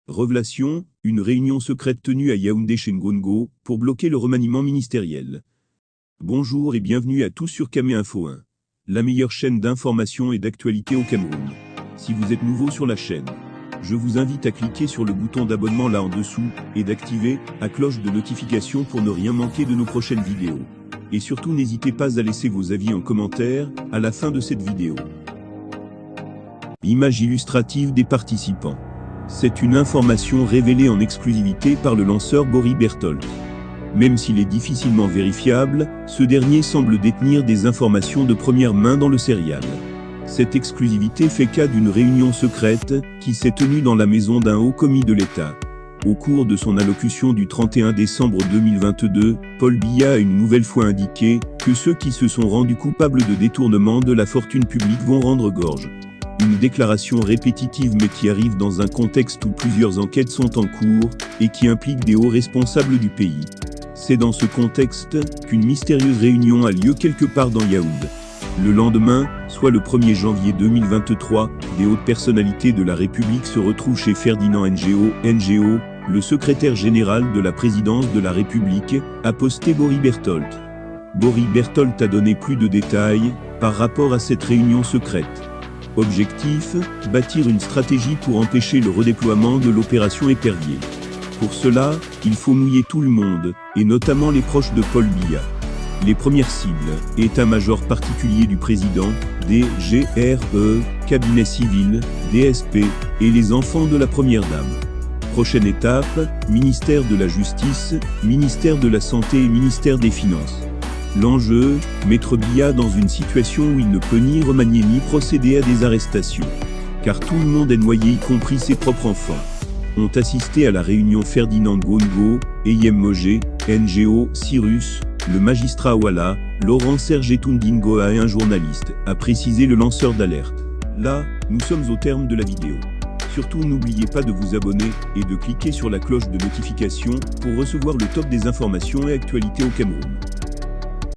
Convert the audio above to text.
Révélation, une réunion secrète tenue à Yaoundé chez Ngongo, pour bloquer le remaniement ministériel. Bonjour et bienvenue à tous sur Camé Info 1, la meilleure chaîne d'information et d'actualité au Cameroun. Si vous êtes nouveau sur la chaîne, je vous invite à cliquer sur le bouton d'abonnement là en dessous, et d'activer la cloche de notification pour ne rien manquer de nos prochaines vidéos. Et surtout n'hésitez pas à laisser vos avis en commentaire, à la fin de cette vidéo. Image illustrative des participants. C'est une information révélée en exclusivité par le lanceur Bory Berthold. Même s'il est difficilement vérifiable, ce dernier semble détenir des informations de première main dans le serial. Cette exclusivité fait cas d'une réunion secrète, qui s'est tenue dans la maison d'un haut commis de l'État. Au cours de son allocution du 31 décembre 2022, Paul Biya a une nouvelle fois indiqué que ceux qui se sont rendus coupables de détournement de la fortune publique vont rendre gorge. Une déclaration répétitive mais qui arrive dans un contexte où plusieurs enquêtes sont en cours, et qui implique des hauts responsables du pays. C'est dans ce contexte qu'une mystérieuse réunion a lieu quelque part dans Yaoundé. Le lendemain, soit le 1er janvier 2023, des hautes personnalités de la République se retrouvent chez Ferdinand Ngo, le secrétaire général de la présidence de la République, a posté Bory Berthold. Bory Berthold a donné plus de détails par rapport à cette réunion secrète. Objectif, bâtir une stratégie pour empêcher le redéploiement de l'opération Épervier. Pour cela, il faut mouiller tout le monde, et notamment les proches de Paul Biya. Les premières cibles, état-major particulier du président, DGRE, cabinet civil, DSP, et les enfants de la première dame. Prochaine étape, ministère de la Justice, ministère de la Santé et ministère des Finances. L'enjeu, mettre Biya dans une situation où il ne peut ni remanier ni procéder à des arrestations. Car tout le monde est noyé, y compris ses propres enfants. Ont assisté à la réunion Ferdinand Ngongo, Eyem Mogé, Ngo, Cyrus, le magistrat Ouala, Laurent Serge Etundingoa et un journaliste, a précisé le lanceur d'alerte. Là, nous sommes au terme de la vidéo. Surtout n'oubliez pas de vous abonner et de cliquer sur la cloche de notification pour recevoir le top des informations et actualités au Cameroun.